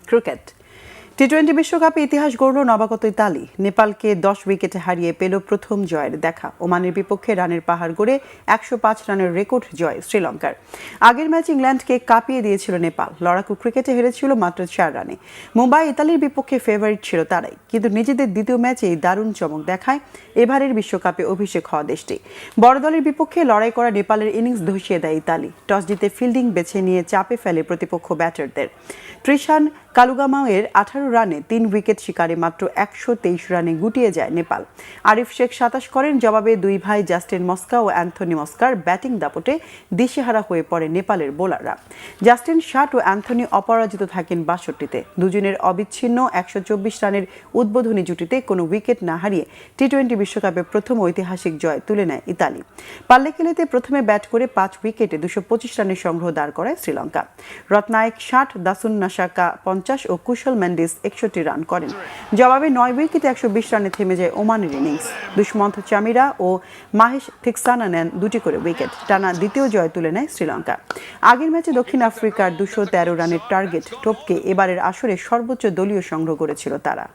Cricket টি-20 বিশ্বকাপে ইতিহাস গড়ল নবাগত ইতালি। নেপালকে 10 উইকেটে হারিয়ে পেল প্রথম জয়ের দেখা। ওমানের বিপক্ষে রানের পাহাড় গড়ে 105 রানের রেকর্ড জয় শ্রীলঙ্কার। আগের ম্যাচ ইংল্যান্ডকে কাঁপিয়ে দিয়েছিল নেপাল। লড়াকু ক্রিকেটে হেরেছিল মাত্র 4 রানে। মুম্বাই ইতালির বিপক্ষে ফেভারিট ছিল তারাই, কিন্তু নিজেদের দ্বিতীয় ম্যাচেই দারুণ চমক দেখায় এবারের বিশ্বকাপে অভিষেক হওয়া দেশটি। বড় দলের বিপক্ষে লড়াই করা নেপালের ইনিংস ধসিয়ে দেয় ইতালি। টস জিতে ফিল্ডিং বেছে নিয়ে চাপে ফেলে প্রতিপক্ষ ব্যাটারদের। ত্রিশান কালুগামাওয়ের 18 রানে 3 উইকেট শিকারে মাত্র 123 রানে গুটিয়ে যায় নেপাল। আরিফ শেখ 27 করেন। জবাবে দুই ভাই জাস্টিন মস্কা ও অ্যান্থনি মস্কার ব্যাটিং দাপটে দিশেহারা হয়ে পড়ে নেপালের বোলাররা। জাস্টিন 60 ও অ্যান্থনি অপরাজিত থাকেন 62-তে। দুজনের অবিচ্ছিন্ন 124 রানের উদ্বোধনী জুটিতে কোনো উইকেট না হারিয়ে টি-20 বিশ্বকাপে প্রথম ঐতিহাসিক জয় তুলে নেয় ইতালি। পাল্লেকেলেতে প্রথমে ব্যাট করে 5 উইকেটে 225 রানের সংগ্রহ দাঁড় করায় শ্রীলঙ্কা। রত্নায়েক 60, দাসুন নাসাকা 50 ও কুশল মেন্ডিস 61 রান করেন। জবাবে 9 উইকেটে 120 রানে থেমে যায় ওমানের ইনিংস। দুষ্মন্ত চামিরা ও মাহেশ থিকসানা নেন 2টি করে উইকেট। টানা দ্বিতীয় জয় তুলে নেয় শ্রীলঙ্কা। আগের ম্যাচে দক্ষিণ আফ্রিকার 213 রানের টার্গেট টপকে এবারের আসরে সর্বোচ্চ দলীয় সংগ্রহ করেছিল তারা।